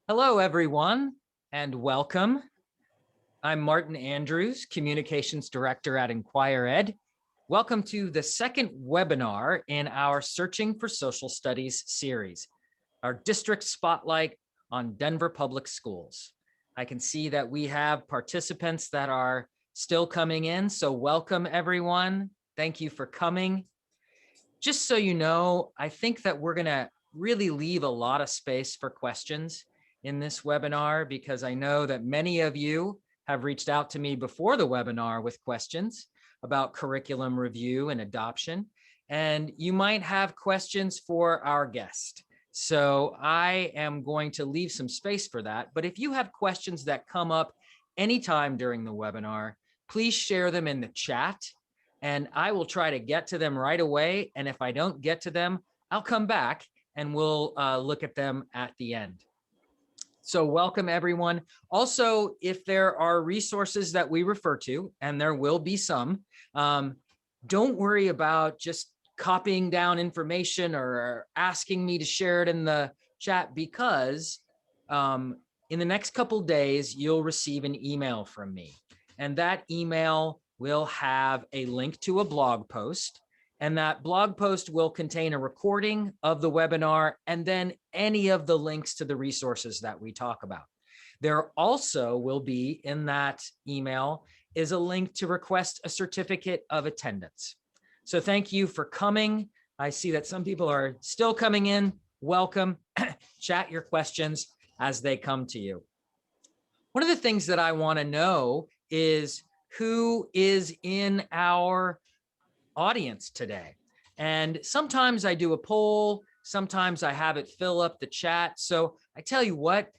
Hello, everyone, and welcome. I'm Martin Andrews, Communications Director at inquirED. Welcome to the second webinar in our Searching for Social Studies series, our district spotlight on Denver Public Schools. I can see that we have participants that are still coming in, so welcome, everyone. Thank you for coming. Just so you know, I think that we're going to really leave a lot of space for questions in this webinar because I know that many of you have reached out to me before the webinar with questions about curriculum review and adoption, and you might have questions for our guest. So I am going to leave some space for that, but if you have questions that come up anytime during the webinar, please share them in the chat and I will try to get to them right away. And if I don't get to them, I'll come back and we'll look at them at the end. So welcome, everyone. Also, if there are resources that we refer to, and there will be some, don't worry about just copying down information or asking me to share it in the chat, because in the next couple days, you'll receive an email from me. And that email will have a link to a blog post. And that blog post will contain a recording of the webinar and then any of the links to the resources that we talk about. There also will be in that email is a link to request a certificate of attendance. So thank you for coming. I see that some people are still coming in. Welcome. Chat your questions as they come to you. One of the things that I want to know is who is in our audience today. And sometimes I do a poll, sometimes I have it fill up the chat. So I tell you what,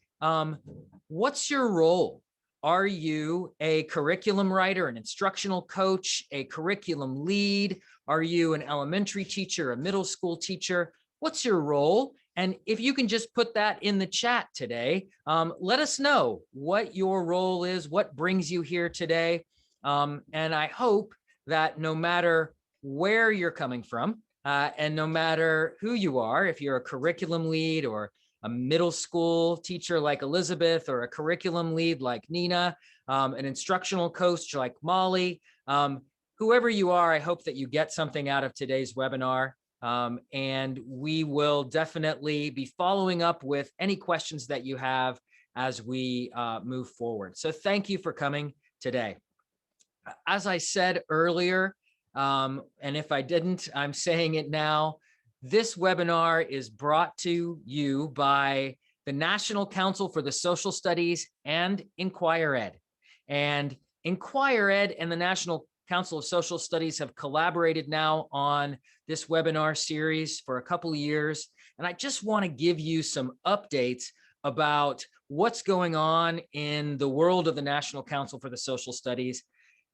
what's your role? Are you a curriculum writer, an instructional coach, a curriculum lead? Are you an elementary teacher, a middle school teacher? What's your role? And if you can just put that in the chat today, let us know what your role is, what brings you here today. And I hope that no matter where you're coming from, and no matter who you are, if you're a curriculum lead or a middle school teacher like Elizabeth, or a curriculum lead like Nina, an instructional coach like Molly, whoever you are, I hope that you get something out of today's webinar. And we will definitely be following up with any questions that you have as we move forward. So thank you for coming today. As I said earlier, and if I didn't, I'm saying it now, this webinar is brought to you by the National Council for the Social Studies and inquirED. And inquirED and the National Council of Social Studies have collaborated now on this webinar series for a couple of years. And I just want to give you some updates about what's going on in the world of the National Council for the Social Studies.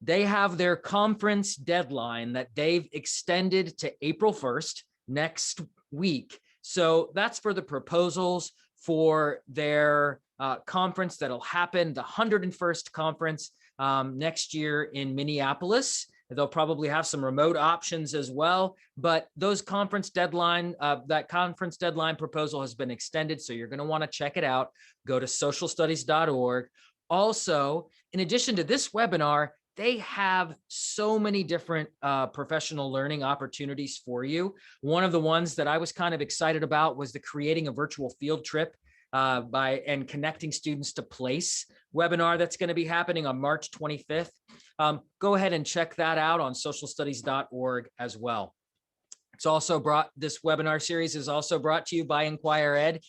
They have their conference deadline that they've extended to April 1st, next week. So that's for the proposals for their conference that'll happen, the 101st conference next year in Minneapolis. They'll probably have some remote options as well, but those conference deadline, that conference deadline proposal has been extended. So you're going to want to check it out. Go to socialstudies.org. Also, in addition to this webinar, they have so many different professional learning opportunities for you. One of the ones that I was kind of excited about was the Creating a Virtual Field Trip and Connecting Students to Place webinar that's going to be happening on March 25th. Go ahead and check that out on socialstudies.org as well. It's also this webinar series is also brought to you by inquirED.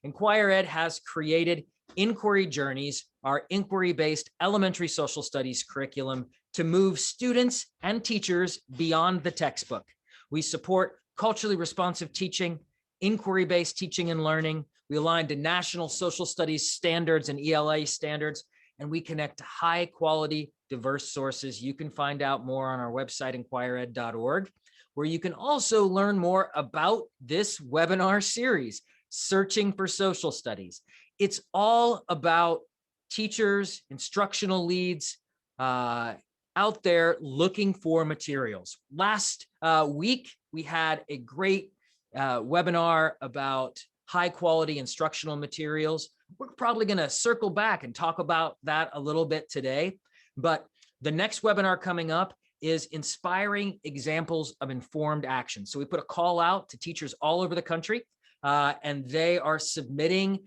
inquirED has created Inquiry Journeys, our inquiry-based elementary social studies curriculum to move students and teachers beyond the textbook. We support culturally responsive teaching, inquiry-based teaching and learning. We align to national social studies standards and ELA standards, and we connect to high-quality, diverse sources. You can find out more on our website, inquirED.org, where you can also learn more about this webinar series, Searching for Social Studies. It's all about teachers, instructional leads out there looking for materials. Last week, we had a great webinar about high quality instructional materials. We're probably going to circle back and talk about that a little bit today. But the next webinar coming up is inspiring examples of informed action. So we put a call out to teachers all over the country, and they are submitting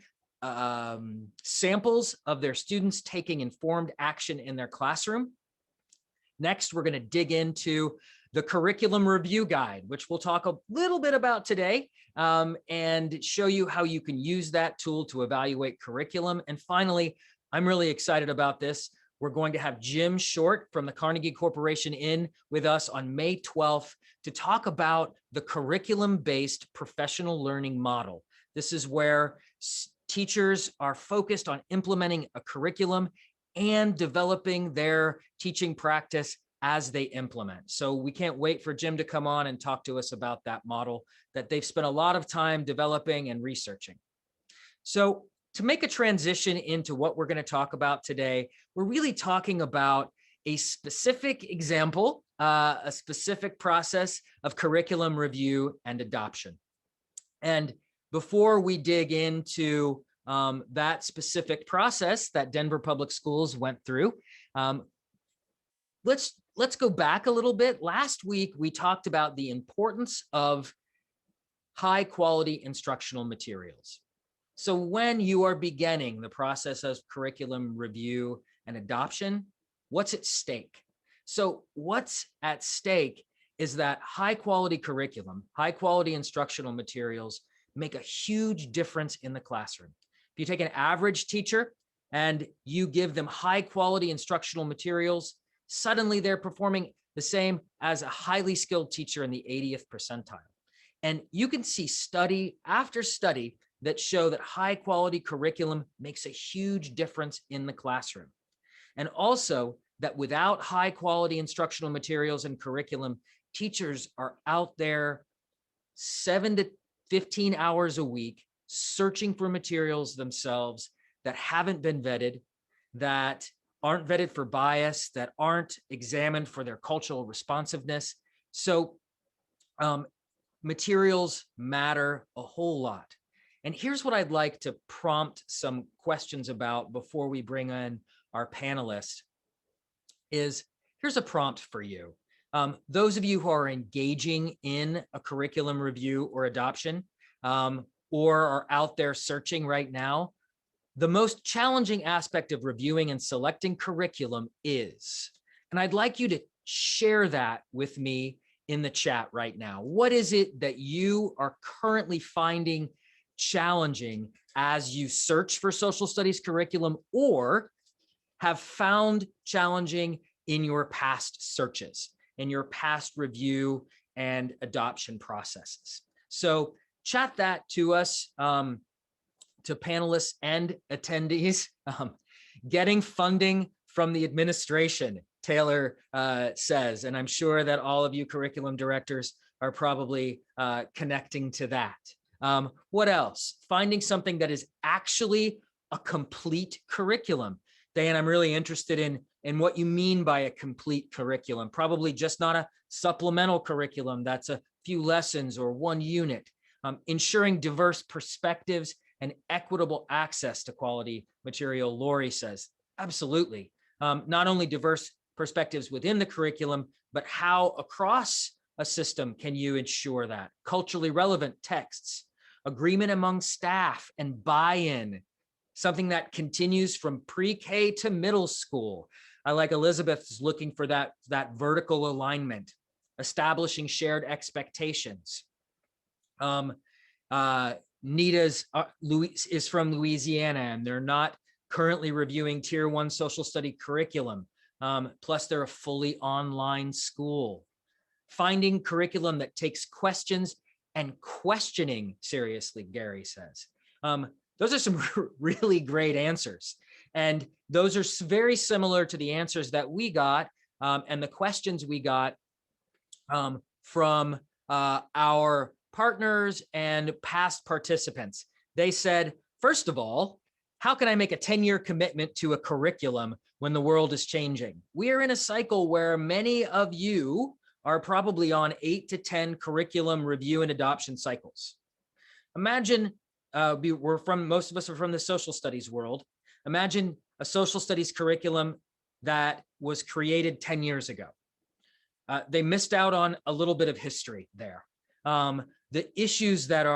samples of their students taking informed action in their classroom. Next, we're going to dig into the curriculum review guide, which we'll talk a little bit about today, and show you how you can use that tool to evaluate curriculum. And finally, I'm really excited about this. We're going to have Jim Short from the Carnegie Corporation in with us on May 12th to talk about the curriculum-based professional learning model. This is where teachers are focused on implementing a curriculum and developing their teaching practice as they implement. So we can't wait for Jim to come on and talk to us about that model that they've spent a lot of time developing and researching. So to make a transition into what we're going to talk about today, we're really talking about a specific example, a specific process of curriculum review and adoption. And before we dig into that specific process that Denver Public Schools went through, let's go back a little bit. Last week, we talked about the importance of high quality instructional materials. So when you are beginning the process of curriculum review and adoption, what's at stake? So what's at stake is that high quality curriculum, high quality instructional materials make a huge difference in the classroom. If you take an average teacher and you give them high quality instructional materials, suddenly they're performing the same as a highly skilled teacher in the 80th percentile. And you can see study after study that show that high quality curriculum makes a huge difference in the classroom. And also that without high quality instructional materials and curriculum, teachers are out there 7 to 15 hours a week searching for materials themselves that haven't been vetted, that aren't vetted for bias, that aren't examined for their cultural responsiveness. So materials matter a whole lot. And here's what I'd like to prompt some questions about before we bring in our panelists is, here's a prompt for you. Those of you who are engaging in a curriculum review or adoption, or are out there searching right now, the most challenging aspect of reviewing and selecting curriculum is, and I'd like you to share that with me in the chat right now. What is it that you are currently finding challenging as you search for social studies curriculum or have found challenging in your past searches, in your past review and adoption processes? So chat that to us, to panelists and attendees. Getting funding from the administration, Taylor says, and I'm sure that all of you curriculum directors are probably connecting to that. What else? Finding something that is actually a complete curriculum. Dan, I'm really interested in what you mean by a complete curriculum. Probably just not a supplemental curriculum that's a few lessons or one unit. Ensuring diverse perspectives and equitable access to quality material, Lori says. Absolutely. Not only diverse perspectives within the curriculum, but how across a system can you ensure that? Culturally relevant texts, agreement among staff and buy-in, something that continues from pre-K to middle school. I like Elizabeth's looking for that vertical alignment, establishing shared expectations. Nita's is from Louisiana, and they're not currently reviewing Tier 1 social study curriculum. Plus, they're a fully online school. Finding curriculum that takes questions and questioning seriously, Gary says. Those are some really great answers. And those are very similar to the answers that we got and the questions we got from our partners and past participants. They said, first of all, how can I make a 10-year commitment to a curriculum when the world is changing? We are in a cycle where many of you are probably on 8 to 10 curriculum review and adoption cycles. Imagine most of us are from the social studies world. Imagine a social studies curriculum that was created 10 years ago. They missed out on a little bit of history there. The issues that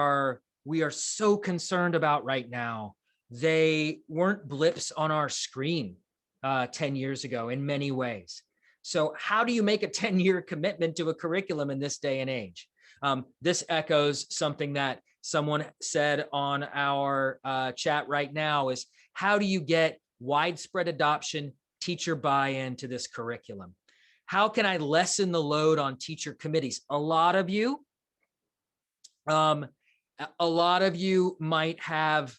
we are so concerned about right now, they weren't blips on our screen 10 years ago in many ways. So how do you make a 10-year commitment to a curriculum in this day and age? This echoes something that someone said on our chat right now is, how do you get widespread adoption, teacher buy-in to this curriculum? How can I lessen the load on teacher committees? A lot of you might have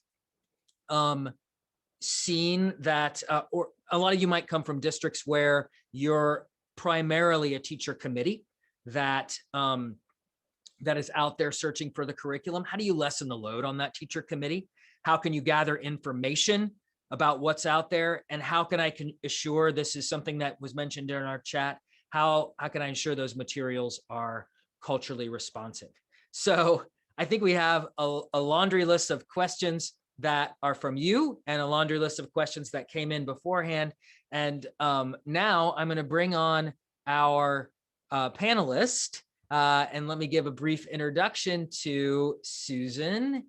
seen that, or a lot of you might come from districts where you're primarily a teacher committee that is out there searching for the curriculum. How do you lessen the load on that teacher committee? How can you gather information about what's out there? And how can I assure, this is something that was mentioned in our chat, how can I ensure those materials are culturally responsive? So I think we have a laundry list of questions that are from you and a laundry list of questions that came in beforehand. And now I'm going to bring on our panelist. And let me give a brief introduction to Susan.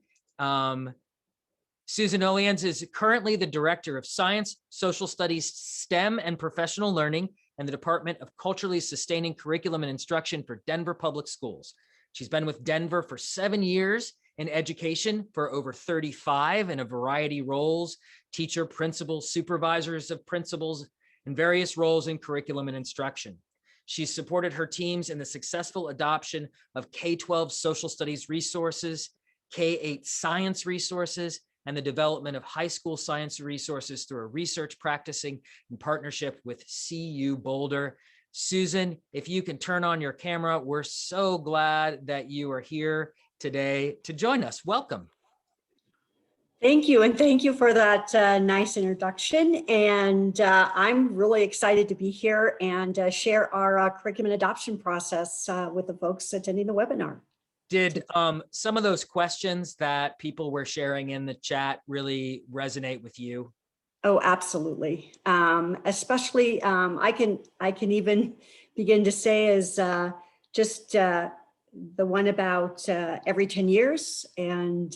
Susan Oliens is currently the Director of Science, Social Studies, STEM, and Professional Learning in the Department of Culturally Sustaining Curriculum and Instruction for Denver Public Schools. She's been with Denver for 7 years, in education for over 35 in a variety of roles, teacher, principals, supervisors of principals, and various roles in curriculum and instruction. She's supported her teams in the successful adoption of K-12 social studies resources, K-8 science resources, and the development of high school science resources through a research practicing in partnership with CU Boulder. Susan, if you can turn on your camera, we're so glad that you are here today to join us. Welcome. Thank you. And thank you for that nice introduction. And I'm really excited to be here and share our curriculum adoption process with the folks attending the webinar. Did some of those questions that people were sharing in the chat really resonate with you? Oh, absolutely. Especially, I can even begin to say is just the one about every 10 years and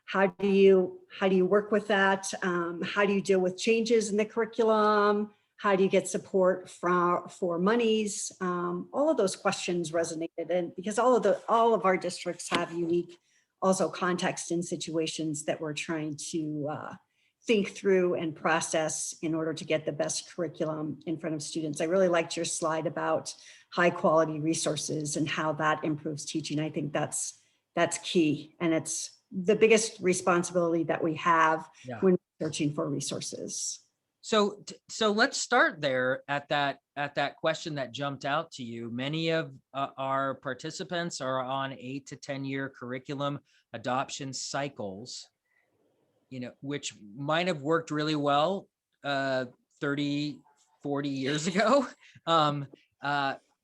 how do you work with that? How do you deal with changes in the curriculum? How do you get support for monies? All of those questions resonated, and because all of our districts have unique also context and situations that we're trying to think through and process in order to get the best curriculum in front of students. I really liked your slide about high quality resources and how that improves teaching. I think that's key, and it's the biggest responsibility that we have when searching for resources. So let's start there at that question that jumped out to you. Many of our participants are on 8 to 10 year curriculum adoption cycles, which might have worked really well 30, 40 years ago.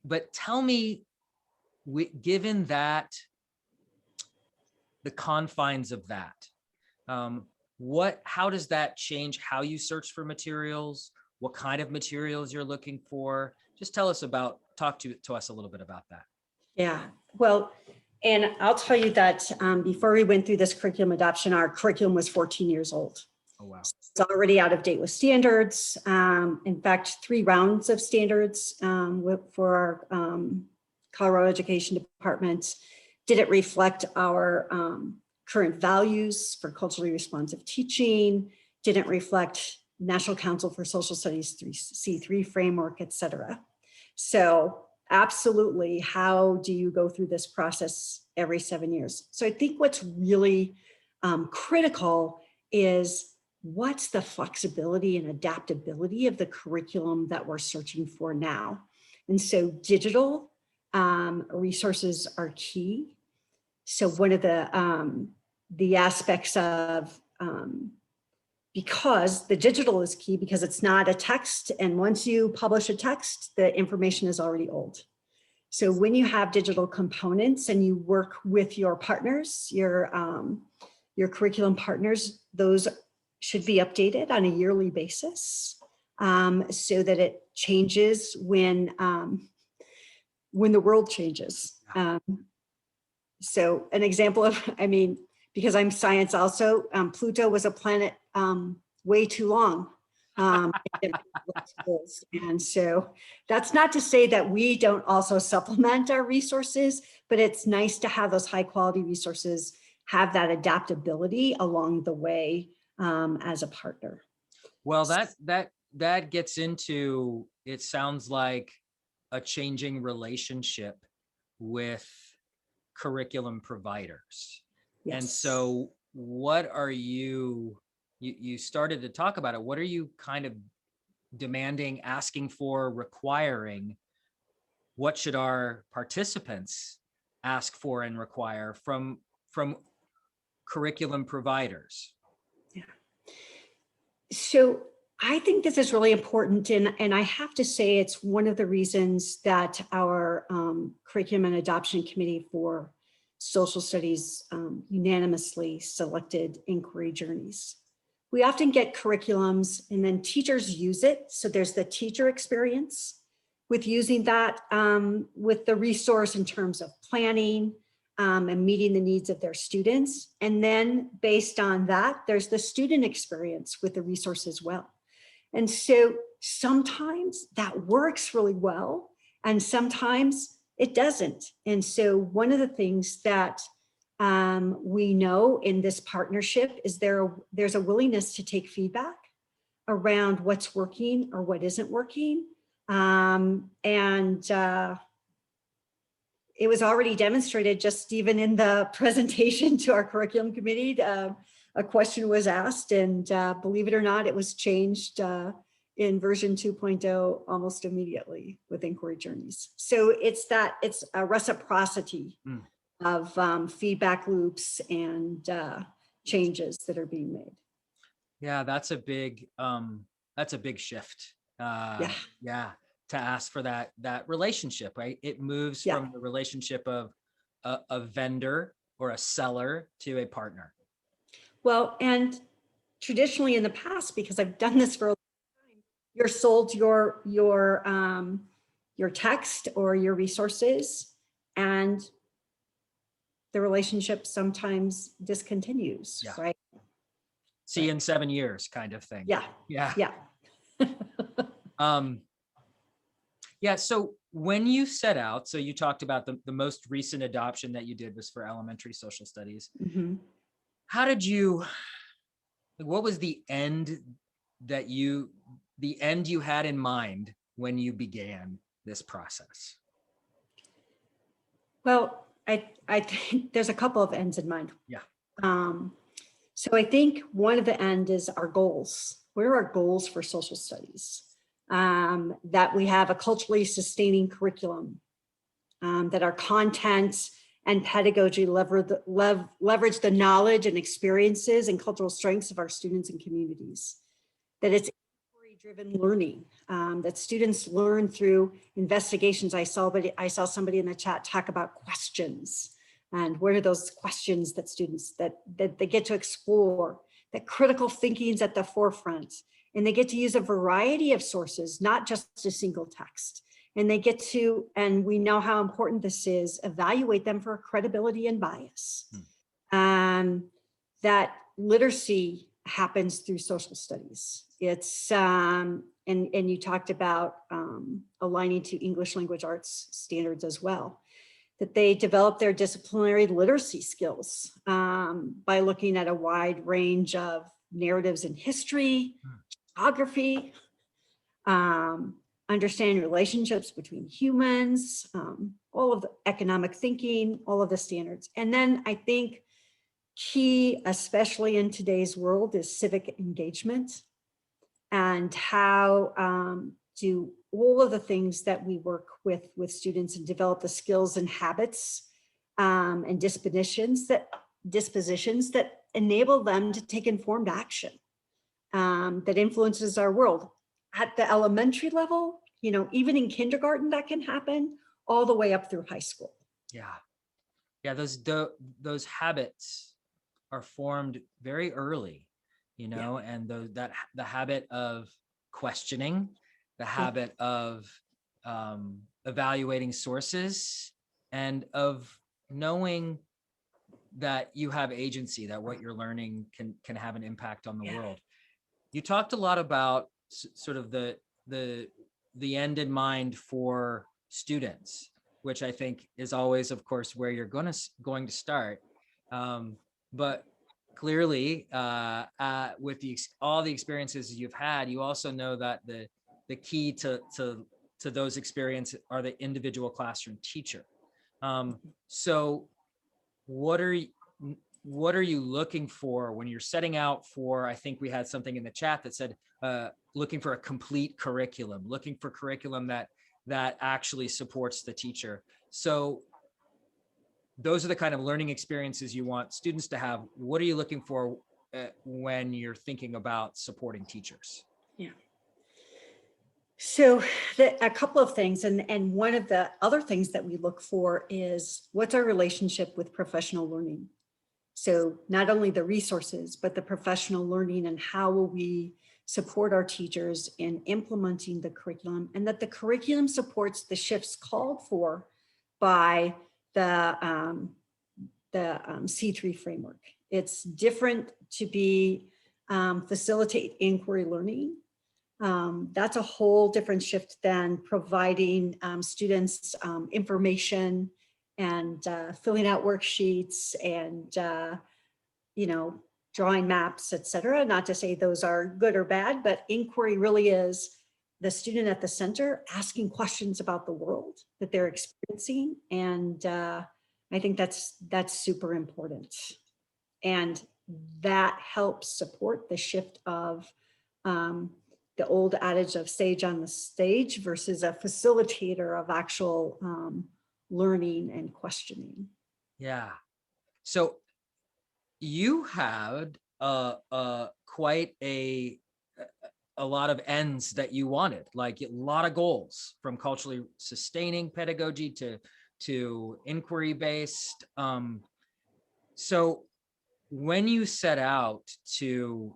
But tell me, given that, the confines of that, how does that change how you search for materials? What kind of materials you're looking for? Just talk to us a little bit about that. Yeah, well, and I'll tell you that before we went through this curriculum adoption, our curriculum was 14 years old. Oh, wow. So it's already out of date with standards. In fact, 3 rounds of standards for our Colorado Education Department. Did it reflect our current values for culturally responsive teaching? Didn't reflect National Council for Social Studies C3 framework, et cetera. So absolutely, how do you go through this process every 7 years? So I think what's really critical is what's the flexibility and adaptability of the curriculum that we're searching for now. And so digital resources are key. So one of the aspects of, because the digital is key because it's not a text, and once you publish a text, the information is already old. So when you have digital components and you work with your partners, your your curriculum partners, those should be updated on a yearly basis, so that it changes when the world changes. So an example of, because I'm science also, Pluto was a planet way too long. And so that's not to say that we don't also supplement our resources, but it's nice to have those high quality resources, have that adaptability along the way as a partner. Well, that gets into, it sounds like a changing relationship with curriculum providers. Yes. And so what are you started to talk about it. What are you kind of demanding, asking for, requiring? What should our participants ask for and require from curriculum providers? Yeah. So I think this is really important, and I have to say it's one of the reasons that our Curriculum and Adoption Committee for Social Studies unanimously selected Inquiry Journeys. We often get curriculums and then teachers use it. So there's the teacher experience with using that with the resource in terms of planning and meeting the needs of their students. And then based on that, there's the student experience with the resource as well. And so sometimes that works really well, and sometimes it doesn't. And so one of the things that we know in this partnership is there's a willingness to take feedback around what's working or what isn't working. It was already demonstrated just even in the presentation to our curriculum committee. A question was asked, and believe it or not, it was changed in version 2.0 almost immediately with Inquiry Journeys. So it's a reciprocity of feedback loops and changes that are being made. Yeah, that's a big shift. Yeah, to ask for that relationship, right? It moves from the relationship of a vendor or a seller to a partner. Well, and traditionally in the past, because I've done this for a long time, you're sold your text or your resources, and the relationship sometimes discontinues, right? See you in 7 years kind of thing. Yeah. Yeah. So when you set out, so you talked about the most recent adoption that you did was for elementary social studies. Mm-hmm. What was the end you had in mind when you began this process? Well, I think there's a couple of ends in mind. Yeah. So I think one of the end is our goals. What are our goals for social studies? That we have a culturally sustaining curriculum, that our content and pedagogy leverage the knowledge and experiences and cultural strengths of our students and communities, that it's inquiry-driven learning, that students learn through investigations. I saw somebody in the chat talk about questions, and what are those questions that students that they get to explore, that critical thinking is at the forefront, and they get to use a variety of sources, not just a single text. And they get to, and we know how important this is, evaluate them for credibility and bias. That literacy happens through social studies. It's, and you talked about aligning to English language arts standards as well, that they develop their disciplinary literacy skills by looking at a wide range of narratives in history, geography, understanding relationships between humans, all of the economic thinking, all of the standards. And then I think key, especially in today's world, is civic engagement, and how do all of the things that we work with students and develop the skills and habits and dispositions that enable them to take informed action that influences our world. At the elementary level, even in kindergarten, that can happen all the way up through high school. Yeah. Those habits are formed very early, you know, and the habit of questioning, the habit of evaluating sources, and of knowing that you have agency, that what you're learning can have an impact on the world. You talked a lot about sort of the end in mind for students, which I think is always, of course, where you're going to start. But clearly, with all the experiences you've had, you also know that the key to those experiences are the individual classroom teacher. So what are you looking for when you're setting out for, I think we had something in the chat that said, looking for a complete curriculum, looking for curriculum that actually supports the teacher. So those are the kind of learning experiences you want students to have. What are you looking for when you're thinking about supporting teachers? Yeah. So a couple of things, and one of the other things that we look for is what's our relationship with professional learning? So not only the resources, but the professional learning, and how will we support our teachers in implementing the curriculum, and that the curriculum supports the shifts called for by the C3 framework. It's different to be facilitate inquiry learning. That's a whole different shift than providing students information and filling out worksheets and, you know, drawing maps, etc. Not to say those are good or bad, but inquiry really is the student at the center asking questions about the world that they're experiencing. And I think that's super important. And that helps support the shift of the old adage of sage on the stage versus a facilitator of actual learning and questioning. Yeah. So you had quite a lot of ends that you wanted, like a lot of goals, from culturally sustaining pedagogy to inquiry based. So when you set out to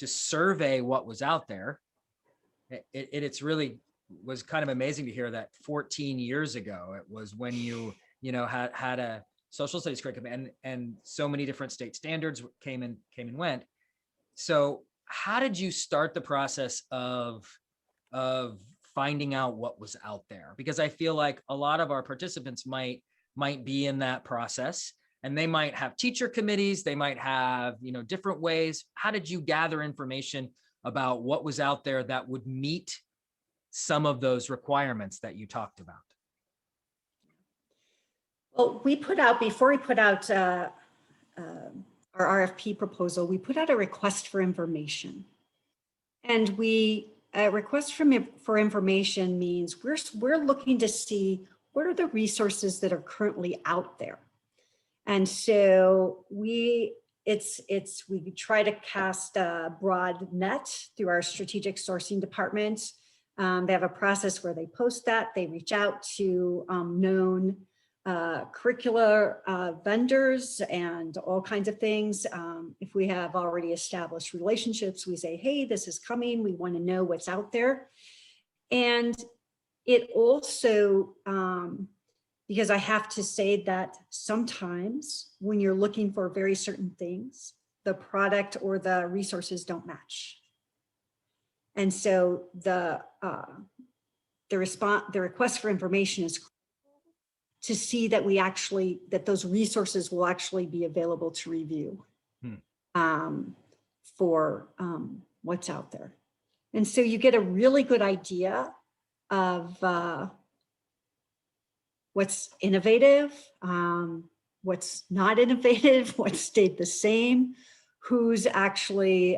survey what was out there, it's really was kind of amazing to hear that 14 years ago, it was when you had a social studies curriculum, and so many different state standards came and went. So how did you start the process of finding out what was out there? Because I feel like a lot of our participants might be in that process, and they might have teacher committees, they might have, different ways. How did you gather information about what was out there that would meet some of those requirements that you talked about? Well, we put out, before we put out our RFP proposal, we put out a request for information. And a request for information means we're looking to see what are the resources that are currently out there. And so we try to cast a broad net through our strategic sourcing department. They have a process where they post that, they reach out to known curricular vendors and all kinds of things. If we have already established relationships, we say, hey, this is coming, we want to know what's out there. And it also, because I have to say that sometimes when you're looking for very certain things, the product or the resources don't match. And so the request for information is to see that that those resources will actually be available to review for what's out there. And so you get a really good idea of what's innovative, what's not innovative, what stayed the same, who's actually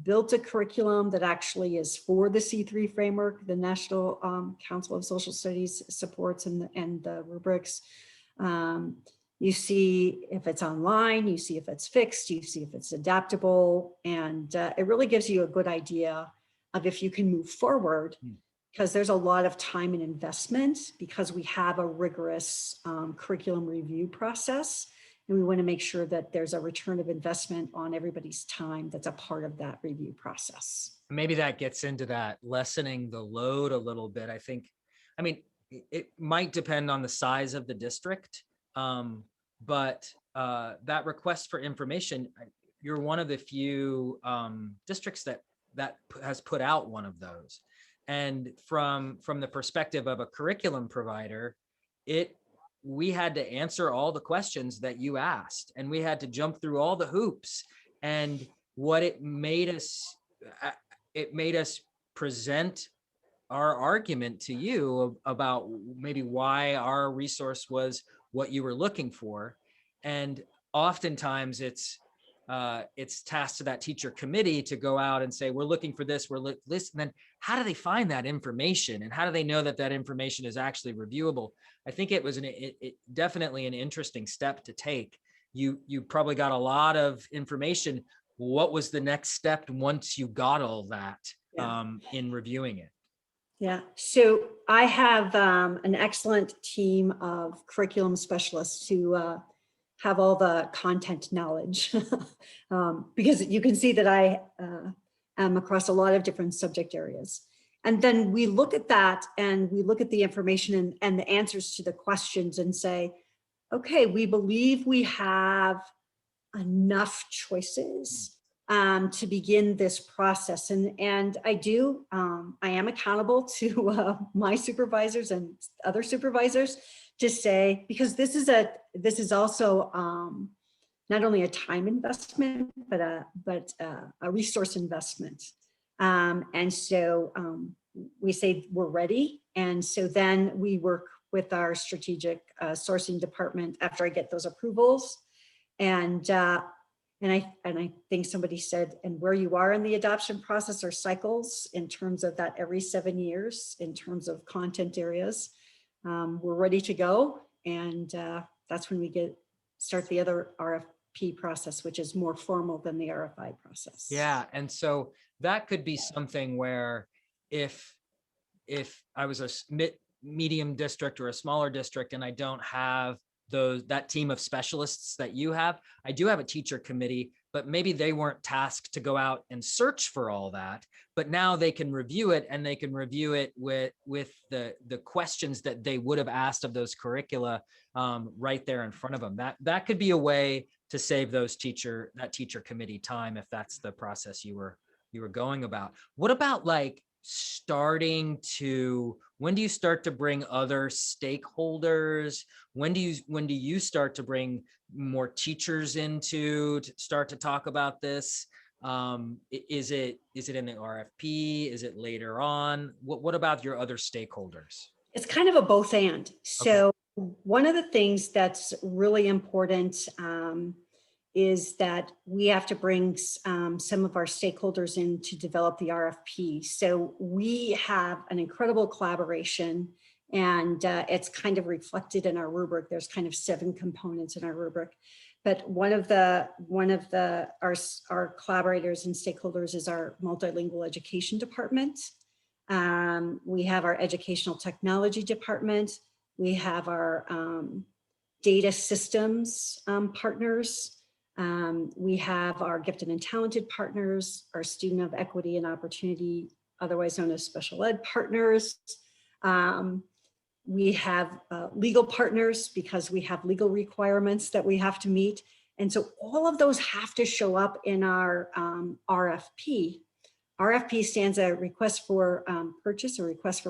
built a curriculum that actually is for the C3 framework, the National Council of Social Studies supports, and the rubrics. You see if it's online, you see if it's fixed, you see if it's adaptable, and it really gives you a good idea of if you can move forward, because there's a lot of time and investment because we have a rigorous curriculum review process. And we want to make sure that there's a return of investment on everybody's time that's a part of that review process. Maybe that gets into that lessening the load a little bit. I mean, it might depend on the size of the district, but that request for information, you're one of the few districts that has put out one of those. And from the perspective of a curriculum provider, we had to answer all the questions that you asked, and we had to jump through all the hoops. And what it made us present our argument to you about maybe why our resource was what you were looking for. And oftentimes it's tasked to that teacher committee to go out and say, we're looking for this, this, and then how do they find that information? And how do they know that that information is actually reviewable? I think it was definitely an interesting step to take. You probably got a lot of information. What was the next step once you got all that in reviewing it? Yeah, so I have an excellent team of curriculum specialists who have all the content knowledge because you can see that I am across a lot of different subject areas. And then we look at that and we look at the information and the answers to the questions and say, okay, we believe we have enough choices to begin this process. And I am accountable to my supervisors and other supervisors to say, because this is also not only a time investment, but a resource investment. And so we say we're ready. And so then we work with our strategic sourcing department after I get those approvals. And I think somebody said, and where you are in the adoption process are cycles in terms of that every 7 years, in terms of content areas. We're ready to go. And that's when we start the other RFP process, which is more formal than the RFI process. Yeah. And so that could be something where if I was a medium district or a smaller district and I don't have that team of specialists that you have, I do have a teacher committee, but maybe they weren't tasked to go out and search for all that, but now they can review it, and they can review it with the questions that they would have asked of those curricula right there in front of them. That could be a way to save that teacher committee time if that's the process you were going about. What about like when do you start to bring other stakeholders? When do you start to bring more teachers to start to talk about this? Is it in the RFP? Is it later on? What about your other stakeholders? It's kind of a both and. So one of the things that's really important is that we have to bring some of our stakeholders in to develop the RFP. So we have an incredible collaboration, and it's kind of reflected in our rubric. There's kind of 7 components in our rubric, but one of our collaborators and stakeholders is our multilingual education department. We have our educational technology department. We have our data systems partners. We have our gifted and talented partners, our student of equity and opportunity, otherwise known as special ed partners. We have legal partners because we have legal requirements that we have to meet. And so all of those have to show up in our RFP. RFP stands a request for purchase, or request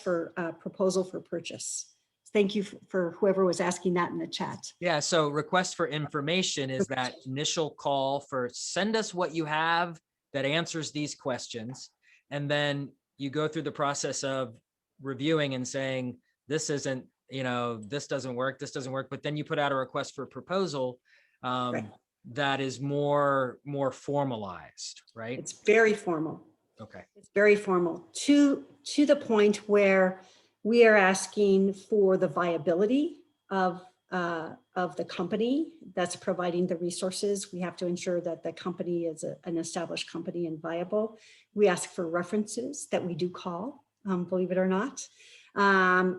for proposal for purchase. Thank you for whoever was asking that in the chat. Yeah, so request for information is that initial call for send us what you have that answers these questions. And then you go through the process of reviewing and saying, this isn't, this doesn't work, but then you put out a request for proposal that is more formalized, right? It's very formal. Okay. It's very formal to the point where we are asking for the viability of the company that's providing the resources. We have to ensure that the company is an established company and viable. We ask for references that we do call, believe it or not.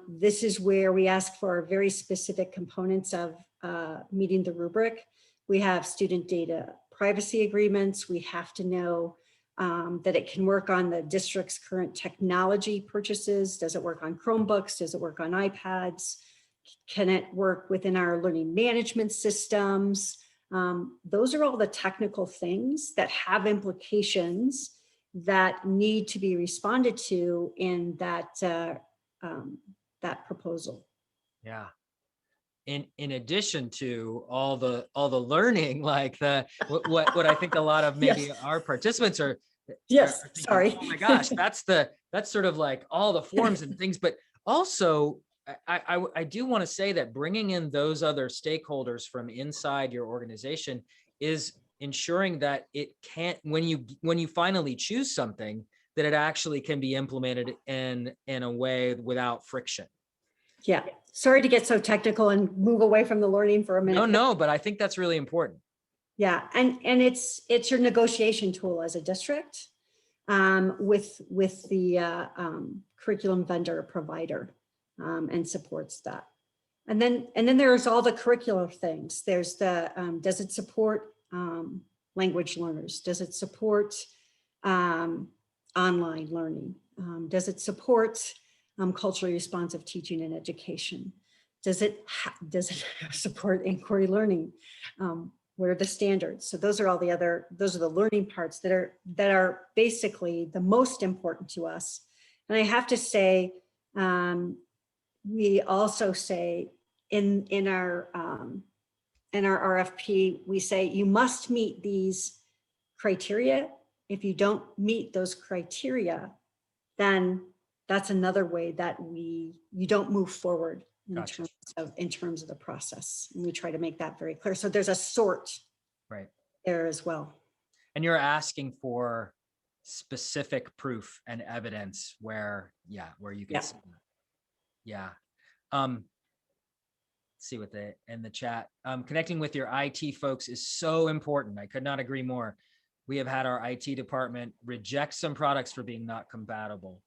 This is where we ask for very specific components of meeting the rubric. We have student data privacy agreements. We have to know that it can work on the district's current technology purchases. Does it work on Chromebooks? Does it work on iPads? Can it work within our learning management systems? Those are all the technical things that have implications that need to be responded to in that that proposal. Yeah. In addition to all the learning, like what I think a lot of maybe Yes. our participants are Yes, thinking, sorry. oh my gosh, that's sort of like all the forms and things, but also I do want to say that bringing in those other stakeholders from inside your organization is ensuring that it can't, when you finally choose something, that it actually can be implemented in a way without friction. Yeah, sorry to get so technical and move away from the learning for a minute. No, but I think that's really important. Yeah, and it's your negotiation tool as a district with the curriculum vendor provider and supports that. And then there's all the curricular things. There's the does it support language learners? Does it support online learning? Does it support culturally responsive teaching and education? Does it support inquiry learning? What are the standards? So those are all those are the learning parts that are basically the most important to us. And I have to say, we also say in our RFP, we say you must meet these criteria. If you don't meet those criteria, then that's another way that you don't move forward in Gotcha. terms of the process. And we try to make that very clear. So there's a sort Right there as well. And you're asking for specific proof and evidence where you can see that. Yeah. Let's see what in the chat. Connecting with your IT folks is so important. I could not agree more. We have had our IT department reject some products for being not compatible.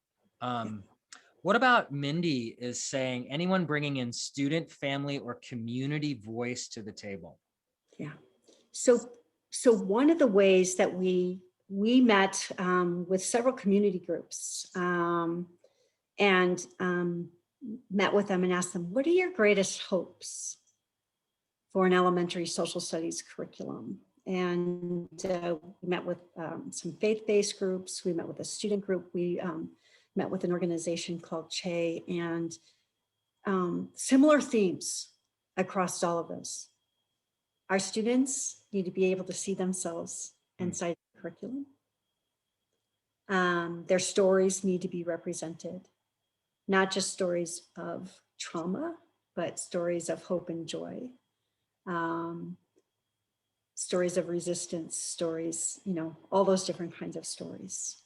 What about Mindy is saying anyone bringing in student, family, or community voice to the table? Yeah. So one of the ways that we met with several community groups and met with them and asked them, what are your greatest hopes for an elementary social studies curriculum? And we met with some faith-based groups. We met with a student group. We met with an organization called CHE, and similar themes across all of those. Our students need to be able to see themselves inside the curriculum. Their stories need to be represented, not just stories of trauma, but stories of hope and joy, stories of resistance, stories, all those different kinds of stories.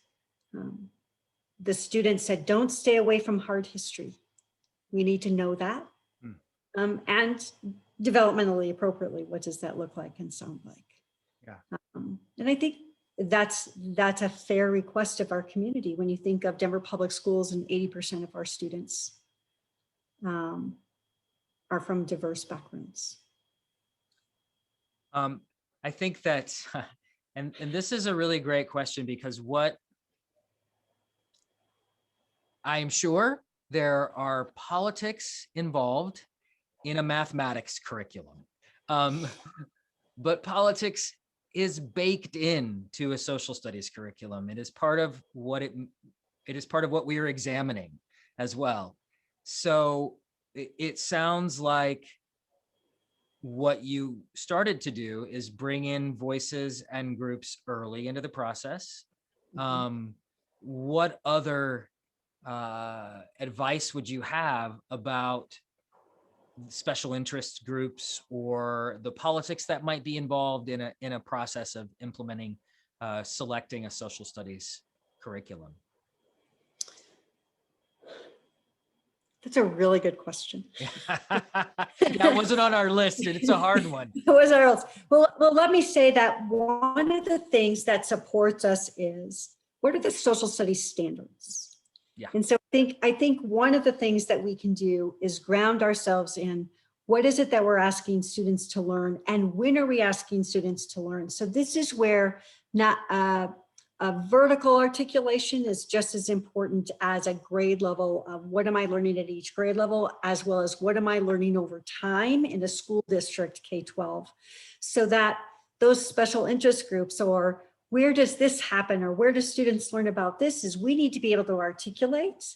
The students said, don't stay away from hard history. We need to know that. And developmentally appropriately, what does that look like and sound like? Yeah. And I think that's a fair request of our community. When you think of Denver Public Schools, and 80% of our students are from diverse backgrounds. I think that, and this is a really great question, because what I'm sure there are politics involved in a mathematics curriculum, but politics is baked into a social studies curriculum. It is part of what it is part of what we are examining as well. So it sounds like what you started to do is bring in voices and groups early into the process. What other advice would you have about special interest groups or the politics that might be involved in a process of implementing, selecting a social studies curriculum? That's a really good question. That wasn't on our list, and it's a hard one. It wasn't our list. Well, let me say that one of the things that supports us is, what are the social studies standards? Yeah. And so I think one of the things that we can do is ground ourselves in, What is it that we're asking students to learn, and when are we asking students to learn? So this is where not a vertical articulation is just as important as a grade level of what am I learning at each grade level, as well as what am I learning over time in a school district K-12, so that those special interest groups, or where does this happen, or where do students learn about this, is we need to be able to articulate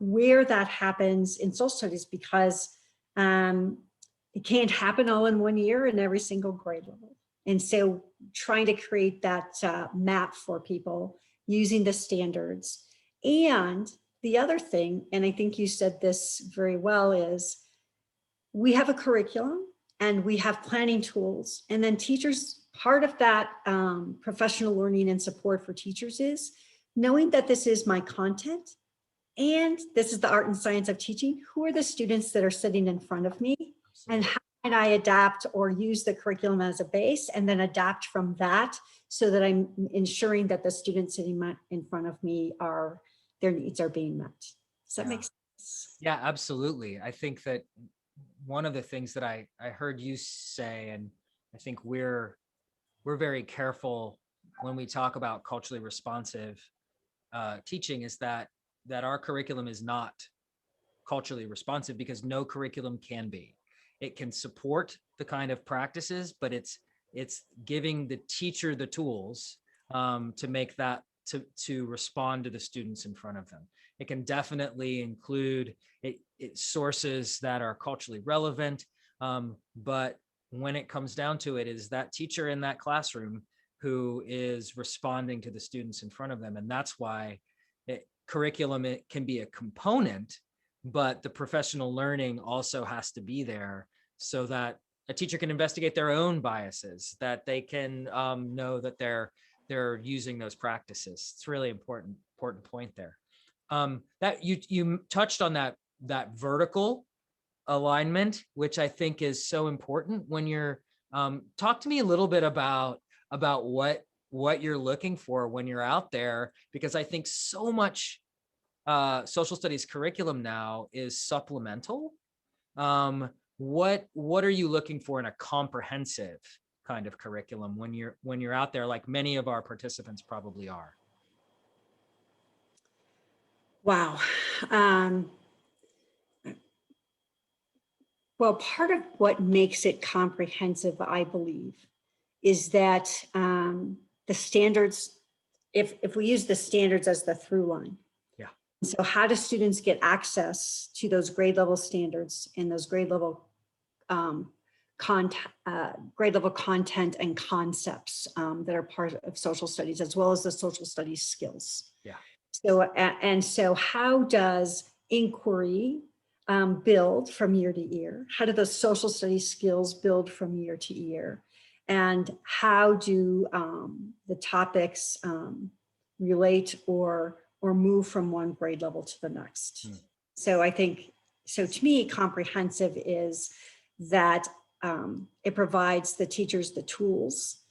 where that happens in social studies, because it can't happen all in one year in every single grade level. And so trying to create that map for people using the standards. And the other thing, and I think you said this very well, is we have a curriculum and we have planning tools, and then teachers, part of that professional learning and support for teachers is knowing that this is my content and this is the art and science of teaching. Who are the students that are sitting in front of me? And how can I adapt or use the curriculum as a base and then adapt from that, so that I'm ensuring that the students sitting in front of me their needs are being met. Does that make sense? Yeah, absolutely. I think that one of the things that I heard you say, and I think we're very careful when we talk about culturally responsive teaching, is that our curriculum is not culturally responsive, because no curriculum can be. It can support the kind of practices, but it's giving the teacher the tools to make that to respond to the students in front of them. It can definitely include sources that are culturally relevant, but when it comes down to it, is that teacher in that classroom who is responding to the students in front of them. And that's why curriculum, it can be a component, but the professional learning also has to be there, so that a teacher can investigate their own biases, that they can know that they're using those practices. It's really important point there. That you touched on that vertical alignment, which I think is so important when you're talk to me a little bit about what you're looking for when you're out there, because I think so much social studies curriculum now is supplemental. What are you looking for in a comprehensive kind of curriculum when you're out there, like many of our participants probably are? Wow. Well, part of what makes it comprehensive, I believe, is that the standards, if we use the standards as the through line. Yeah. So how do students get access to those grade level standards and those grade level content and concepts that are part of social studies, as well as the social studies skills. Yeah. So how does inquiry build from year to year? How do those social studies skills build from year to year? And how do the topics relate or move from one grade level to the next? So I think, so to me, comprehensive is that it provides the teachers the tools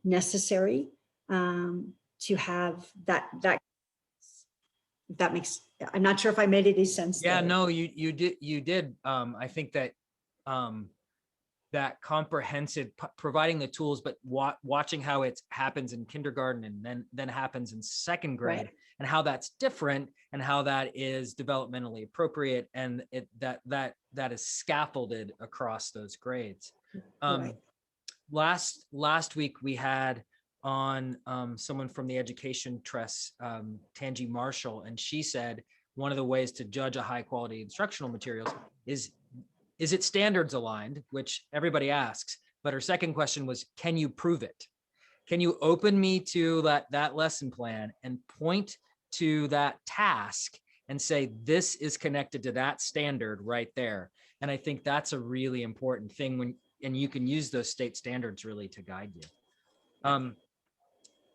necessary to have that makes, I'm not sure if I made any sense. Yeah, there. no, you did. I think that that comprehensive, providing the tools, but watching how it happens in kindergarten and then happens in second grade, right, and how that's different and how that is developmentally appropriate, and that is scaffolded across those grades. Right. Last week we had on someone from the Education Trust, Tangi Marshall, and she said one of the ways to judge a high quality instructional materials is it standards aligned, which everybody asks, but her second question was, can you prove it? Can you open me to that lesson plan and point to that task and say, this is connected to that standard right there? And I think that's a really important thing and you can use those state standards really to guide you.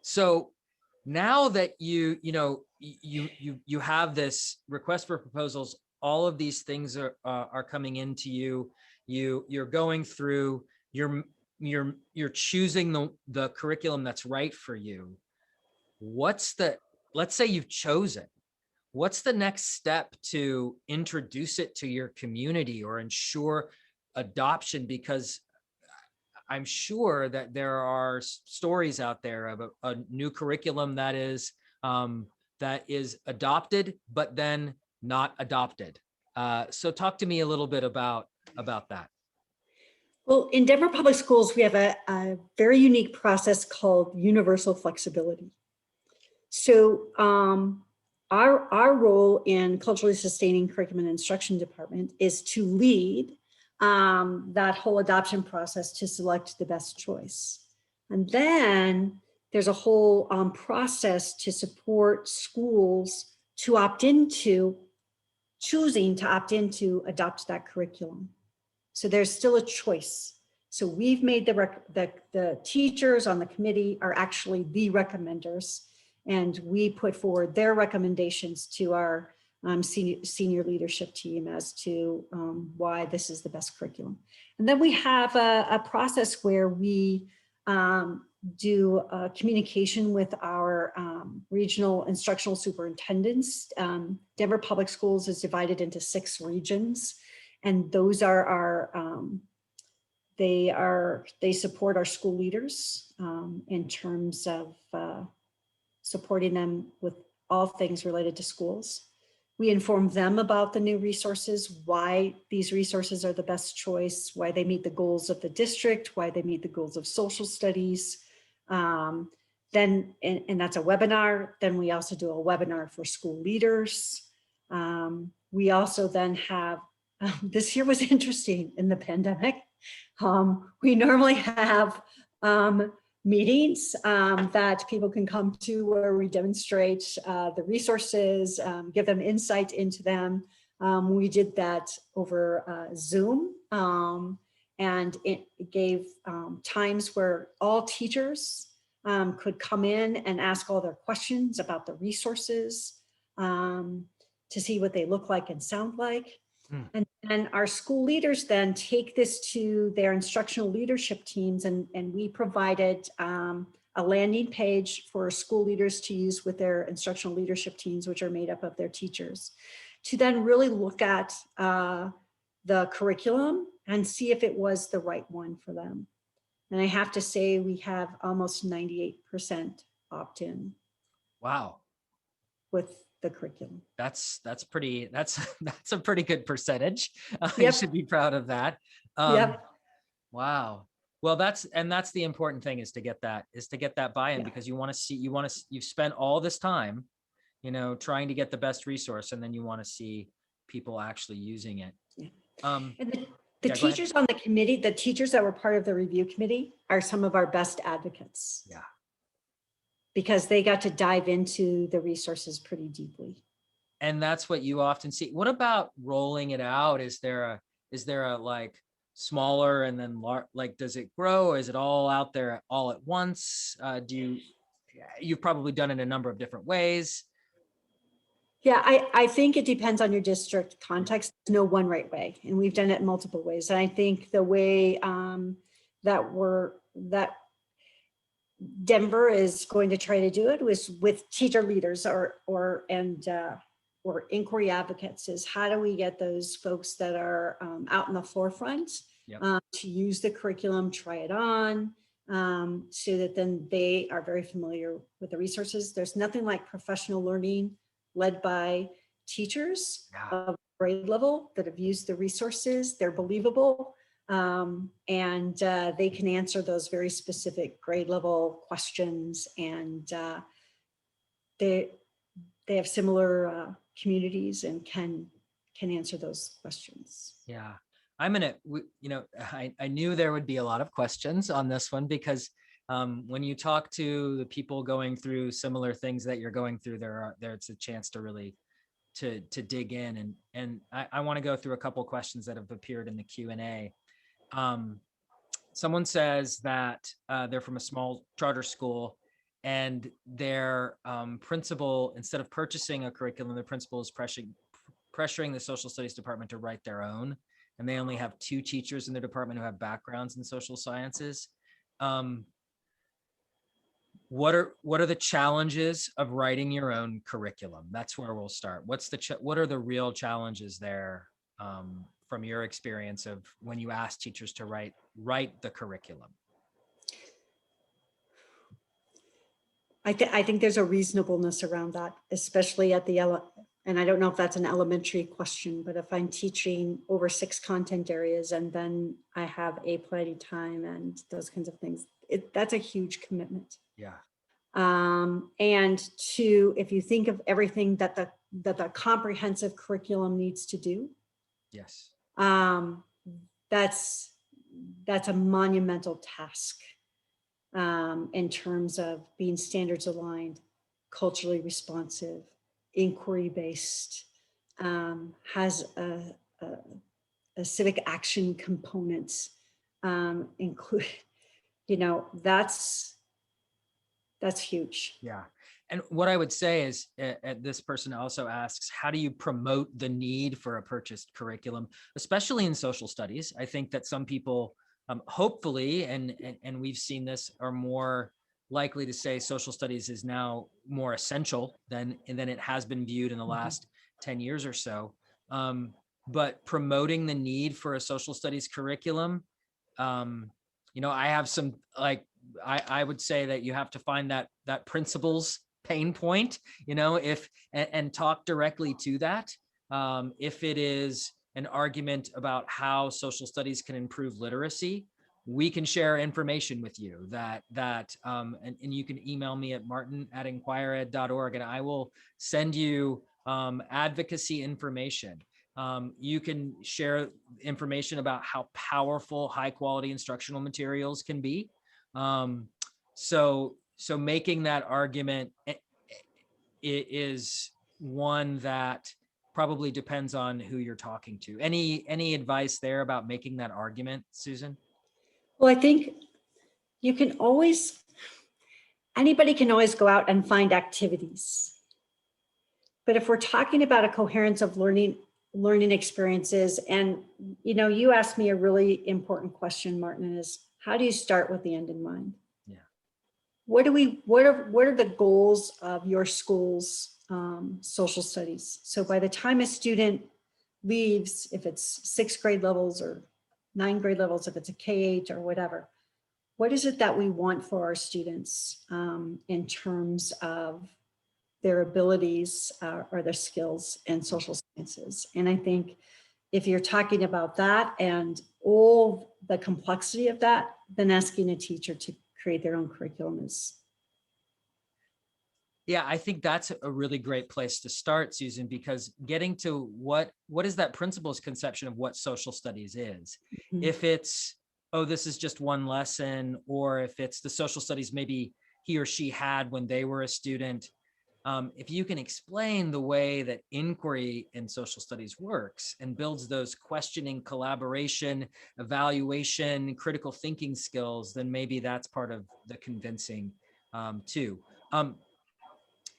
So now that you have this request for proposals, all of these things are coming into you. You're going through, you're choosing the curriculum that's right for you. Let's say you've chosen. what's the next step to introduce it to your community or ensure adoption? Because I'm sure that there are stories out there of a new curriculum that is adopted, but then not adopted. So talk to me a little bit about that. Well, in Denver Public Schools, we have a very unique process called universal flexibility. So our role in culturally sustaining curriculum and instruction department is to lead that whole adoption process to select the best choice. And then there's a whole process to support schools to opt into, choosing to opt into adopt that curriculum. So there's still a choice. So we've made the teachers on the committee are actually the recommenders, and we put forward their recommendations to our senior leadership team as to why this is the best curriculum. And then we have a process where we do communication with our regional instructional superintendents. Denver Public Schools is divided into 6 regions, and those are our they support our school leaders in terms of supporting them with all things related to schools. We inform them about the new resources, why these resources are the best choice, why they meet the goals of the district, why they meet the goals of social studies. Then, and that's a webinar. Then we also do a webinar for school leaders. We also then have, this year was interesting in the pandemic. We normally have meetings that people can come to where we demonstrate the resources, give them insight into them. We did that over Zoom, and it gave times where all teachers could come in and ask all their questions about the resources to see what they look like and sound like. And our school leaders then take this to their instructional leadership teams, and we provided a landing page for school leaders to use with their instructional leadership teams, which are made up of their teachers, to then really look at the curriculum and see if it was the right one for them. And I have to say we have almost 98% opt-in. Wow. With the curriculum. That's a pretty good percentage. Yep. You should be proud of that. Yep. Wow. Well, that's the important thing, is to get that buy-in, because you've spent all this time, trying to get the best resource, and then you want to see people actually using it. Yeah. And the teachers on the committee, the teachers that were part of the review committee, are some of our best advocates. Yeah. Because they got to dive into the resources pretty deeply. And that's what you often see. What about rolling it out? Is there a like smaller and then like, does it grow? Is it all out there all at once? You've probably done it a number of different ways. Yeah, I think it depends on your district context. There's no one right way, and we've done it in multiple ways. And I think the way that Denver is going to try to do it was with teacher leaders or inquiry advocates, is how do we get those folks that are out in the forefront to use the curriculum, try it on, so that then they are very familiar with the resources. There's nothing like professional learning led by teachers of grade level that have used the resources. They're believable. And they can answer those very specific grade level questions, and they have similar communities and can answer those questions. Yeah, I knew there would be a lot of questions on this one, because when you talk to the people going through similar things that you're going through, there's a chance to really to dig in, and I want to go through a couple of questions that have appeared in the Q&A. Someone says that they're from a small charter school, and their principal, instead of purchasing a curriculum, the principal is pressuring the social studies department to write their own, and they only have 2 teachers in their department who have backgrounds in social sciences. what are the challenges of writing your own curriculum? That's where we'll start. What are the real challenges there, from your experience of when you ask teachers to write the curriculum? I think there's a reasonableness around that, especially at and I don't know if that's an elementary question, but if I'm teaching over 6 content areas and then I have a planning time and those kinds of things, that's a huge commitment. Yeah. And if you think of everything that the comprehensive curriculum needs to do, Yes. that's a monumental task. In terms of being standards aligned, culturally responsive, inquiry based, has a civic action component, include, that's huge. Yeah. And what I would say is, this person also asks, how do you promote the need for a purchased curriculum, especially in social studies? I think that some people, hopefully, and we've seen this, are more likely to say social studies is now more essential than it has been viewed in the last 10 years or so. But promoting the need for a social studies curriculum, I have some, I would say that you have to find that principal's pain point, and talk directly to that. If it is an argument about how social studies can improve literacy, we can share information with you and you can email me at martin@inquirED.org, and I will send you advocacy information. You can share information about how powerful high quality instructional materials can be. So making that argument is one that probably depends on who you're talking to. Any advice there about making that argument, Susan? Well, I think anybody can always go out and find activities. But if we're talking about a coherence of learning experiences, and you asked me a really important question, Martin, is how do you start with the end in mind? Yeah. What are the goals of your school's social studies? So by the time a student leaves, if it's 6th grade levels or 9th grade levels, if it's a K-8 or whatever, what is it that we want for our students in terms of their abilities or their skills in social sciences? And I think if you're talking about that and all the complexity of that, then asking a teacher to create their own curriculum is. Yeah, I think that's a really great place to start, Susan, because getting to what is that principal's conception of what social studies is. Mm-hmm. If it's, oh, this is just one lesson, or if it's the social studies maybe he or she had when they were a student, if you can explain the way that inquiry in social studies works and builds those questioning, collaboration, evaluation, critical thinking skills, then maybe that's part of the convincing too.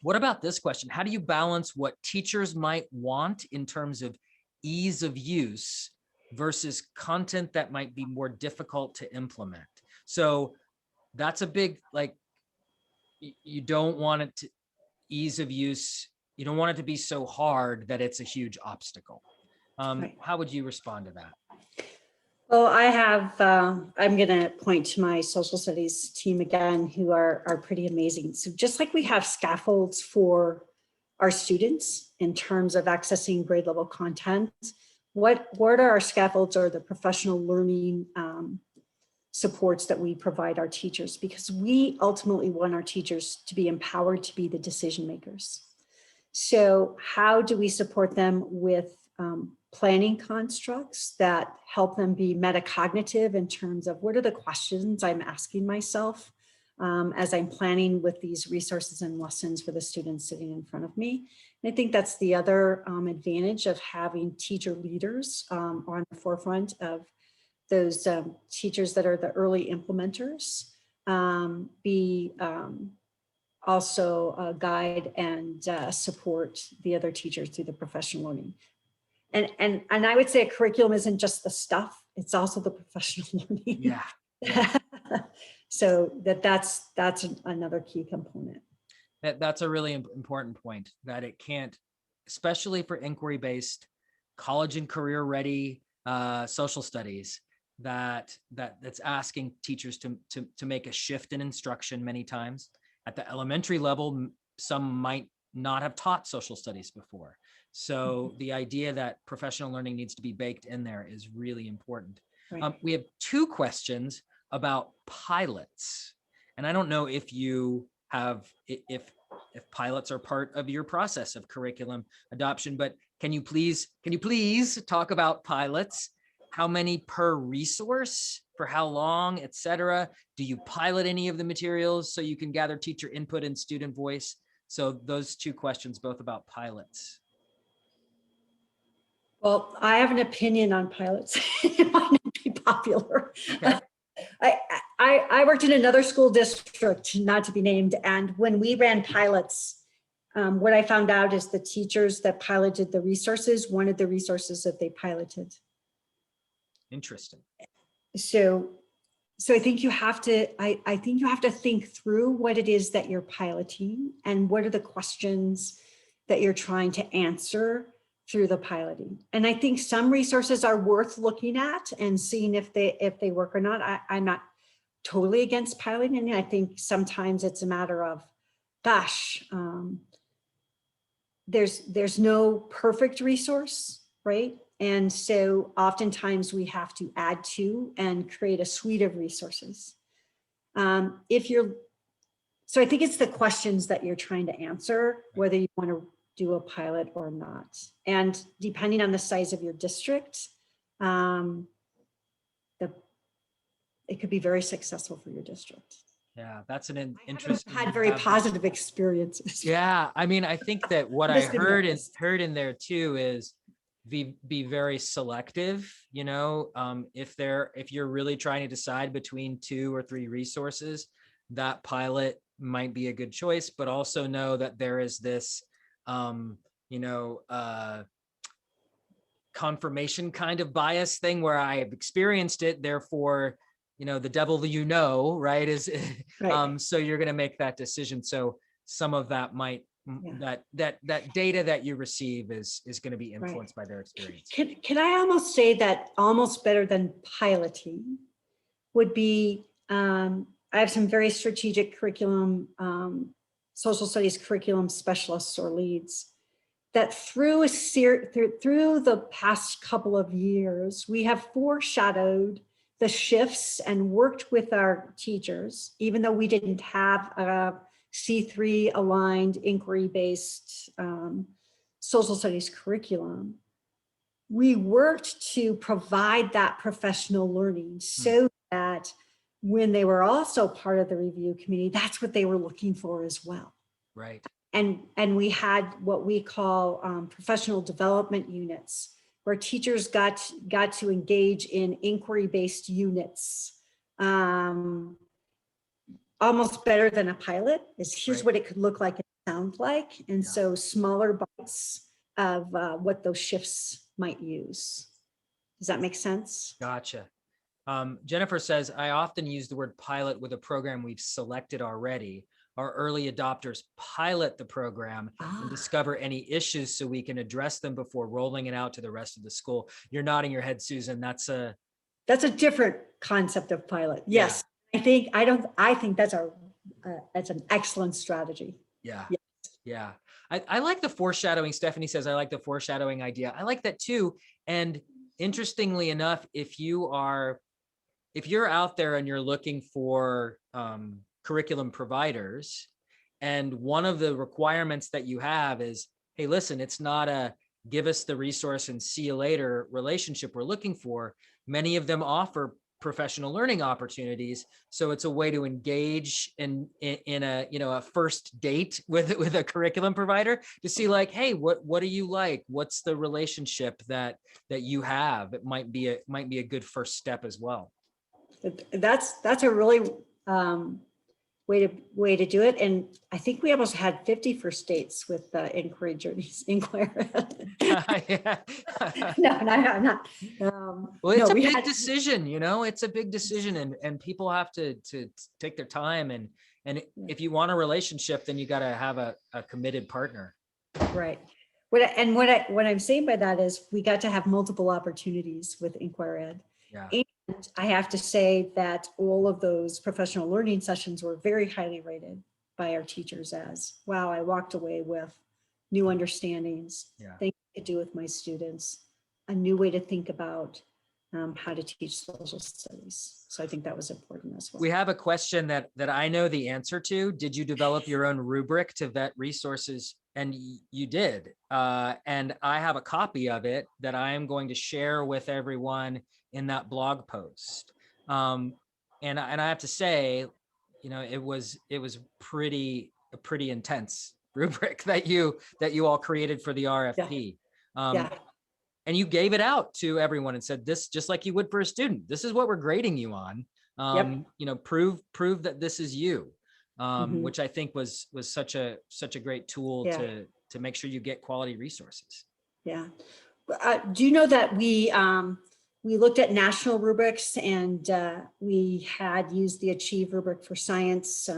What about this question? How do you balance what teachers might want in terms of ease of use versus content that might be more difficult to implement? So that's a big, you don't want it to ease of use. You don't want it to be so hard that it's a huge obstacle. Right. How would you respond to that? Well, I'm going to point to my social studies team again, who are pretty amazing. So just like we have scaffolds for our students in terms of accessing grade level content, what are our scaffolds or the professional learning supports that we provide our teachers? Because we ultimately want our teachers to be empowered to be the decision makers. So how do we support them with planning constructs that help them be metacognitive in terms of what are the questions I'm asking myself as I'm planning with these resources and lessons for the students sitting in front of me. And I think that's the other advantage of having teacher leaders on the forefront of those teachers that are the early implementers, also guide and support the other teachers through the professional learning. And I would say a curriculum isn't just the stuff, it's also the professional learning. Yeah. So that's another key component. That's a really important point, that it can't, especially for inquiry-based college and career ready social studies, that's asking teachers to make a shift in instruction many times. At the elementary level, some might not have taught social studies before. So the idea that professional learning needs to be baked in there is really important. Right. We have two questions about pilots. And I don't know if you have, if pilots are part of your process of curriculum adoption, but can you please talk about pilots? How many per resource, for how long, et cetera? Do you pilot any of the materials so you can gather teacher input and student voice? So those two questions, both about pilots. Well, I have an opinion on pilots. It might not be popular. Okay. I worked in another school district, not to be named, and when we ran pilots, what I found out is the teachers that piloted the resources wanted the resources that they piloted. Interesting. So I think you have to, I think you have to think through what it is that you're piloting and what are the questions that you're trying to answer through the piloting. And I think some resources are worth looking at and seeing if they work or not. I'm not totally against piloting. I think sometimes it's a matter of, gosh, there's no perfect resource, right? And so oftentimes we have to add to and create a suite of resources. So I think it's the questions that you're trying to answer, whether you want to do a pilot or not. And depending on the size of your district, it could be very successful for your district. Yeah, that's an interesting. I've had very positive experiences. Yeah, I mean, I think that what I heard in there too is be very selective. You know, if you're really trying to decide between 2 or 3 resources, that pilot might be a good choice. But also know that there is this, confirmation kind of bias thing where I have experienced it. Therefore, the devil right is Right. so you're going to make that decision. So some of that might that data that you receive is going to be influenced by their experience. Can I almost say that almost better than piloting would be, I have some very strategic curriculum, social studies curriculum specialists or leads that through the past couple of years, we have foreshadowed the shifts and worked with our teachers, even though we didn't have a C3 aligned inquiry-based social studies curriculum. We worked to provide that professional learning so that when they were also part of the review committee, that's what they were looking for as well. Right. And we had what we call professional development units, where teachers got to engage in inquiry-based units, almost better than a pilot. Here's what it could look like and sound like, and so smaller bites of what those shifts might use. Does that make sense? Gotcha. Jennifer says, I often use the word pilot with a program we've selected already. Our early adopters pilot the program and discover any issues so we can address them before rolling it out to the rest of the school. You're nodding your head, Susan. That's a different concept of pilot. Yes. Yeah. I think that's an excellent strategy. Yeah. Yes. Yeah. I like the foreshadowing. Stephanie says, I like the foreshadowing idea. I like that too. And interestingly enough, if you're out there and you're looking for, curriculum providers, and one of the requirements that you have is, hey, listen, it's not a give us the resource and see you later relationship we're looking for. Many of them offer professional learning opportunities, so it's a way to engage in a first date with a curriculum provider to see, like, hey, what do you like? What's the relationship that you have? It might be a good first step as well. That's a really way to do it. And I think we almost had 50 first dates with inquiry journeys, inquirED. Yeah. No, I'm not. Well, it's No, a we big had, decision, it's a big decision, and people have to take their time, and if you want a relationship, then you got to have a committed partner. right. What I'm saying by that is we got to have multiple opportunities with inquirED. Yeah. And I have to say that all of those professional learning sessions were very highly rated by our teachers as, wow, I walked away with new understandings, Yeah. things I could do with my students, a new way to think about how to teach social studies. So I think that was important as well. We have a question that I know the answer to. Did you develop your own rubric to vet resources? And you did. And I have a copy of it that I am going to share with everyone in that blog post. And I have to say, it was pretty intense rubric that you all created for the RFP. Yeah. And you gave it out to everyone and said, this, just like you would for a student, this is what we're grading you on. Prove that this is you, which I think was such a great tool to make sure you get quality resources. Yeah. Do you know that we looked at national rubrics, and we had used the Achieve rubric for science,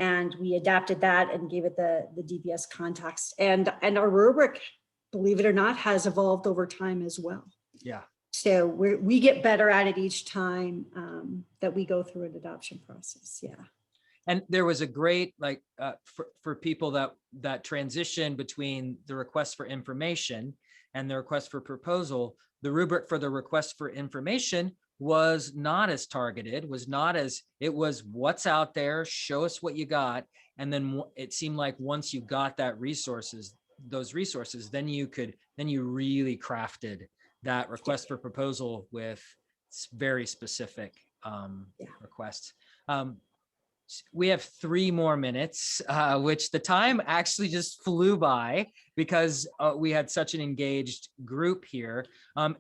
and we adapted that and gave it the DBS context, and our rubric, believe it or not, has evolved over time as well. Yeah. So we get better at it each time that we go through an adoption process. Yeah. And there was a great, for people that transition between the request for information and the request for proposal, the rubric for the request for information was not as targeted, it was what's out there, show us what you got. And then it seemed like once you got those resources, then you really crafted that request for proposal with very specific requests. We have 3 more minutes, which the time actually just flew by because we had such an engaged group here.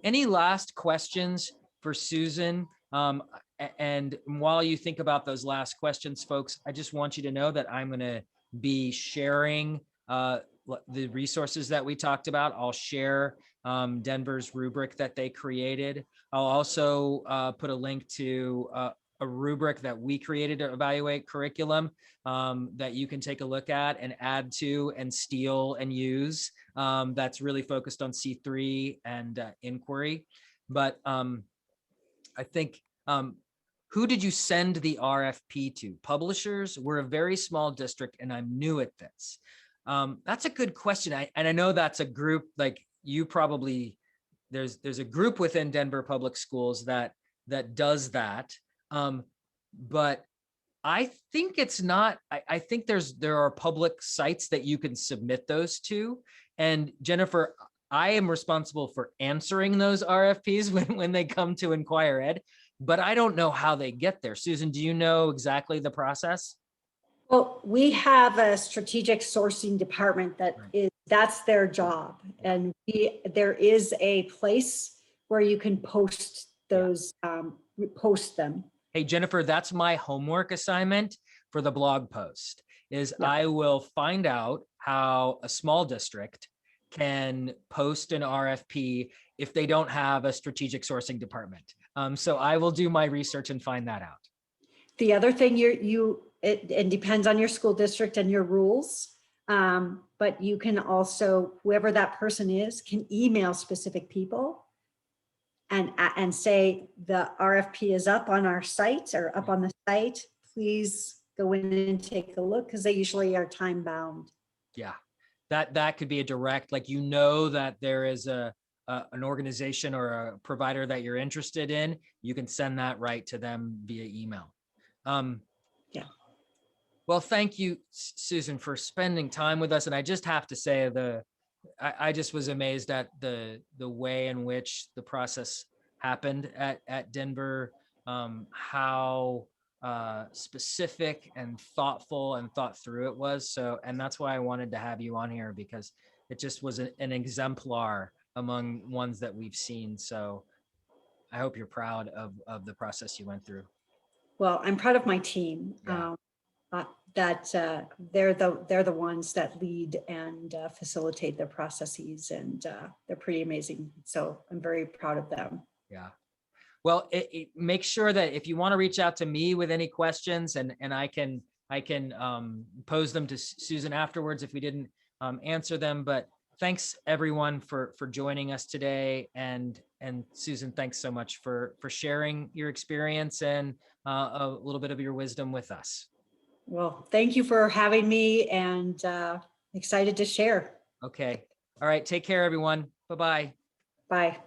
Any last questions for Susan? And while you think about those last questions, folks, I just want you to know that I'm going to be sharing the resources that we talked about. I'll share Denver's rubric that they created. I'll also put a link to a rubric that we created to evaluate curriculum that you can take a look at and add to and steal and use. That's really focused on C3 and inquiry. But I think, who did you send the RFP to? Publishers? We're a very small district and I'm new at this. That's a good question. And I know that's a group, like you probably, there's a group within Denver Public Schools that does that. But I think it's not, I think there are public sites that you can submit those to. And Jennifer, I am responsible for answering those RFPs when they come to inquirED, but I don't know how they get there. Susan, do you know exactly the process? Well, we have a strategic sourcing department that's their job. And there is a place where you can post those, post them. Hey, Jennifer, that's my homework assignment for the blog post I will find out how a small district can post an RFP if they don't have a strategic sourcing department. So I will do my research and find that out. The other thing it depends on your school district and your rules. But you can also, whoever that person is, can email specific people and say the RFP is up on our site or up on the site. Please go in and take a look, because they usually are time bound. Yeah, that could be a direct, like, that there is an organization or a provider that you're interested in, you can send that right to them via email. Well, thank you, Susan, for spending time with us. And I just have to say I just was amazed at the way in which the process happened at Denver, how specific and thoughtful and thought through it was. So, and that's why I wanted to have you on here, because it just was an exemplar among ones that we've seen. So I hope you're proud of the process you went through. Well, I'm proud of my team. Yeah. they're the ones that lead and facilitate the processes, and they're pretty amazing. So I'm very proud of them. Yeah. Well, make sure that if you want to reach out to me with any questions, and I can pose them to Susan afterwards if we didn't answer them. But thanks everyone for joining us today, and Susan, thanks so much for sharing your experience and a little bit of your wisdom with us. Well, thank you for having me, and excited to share. Okay. All right. Take care, everyone. Bye-bye. Bye.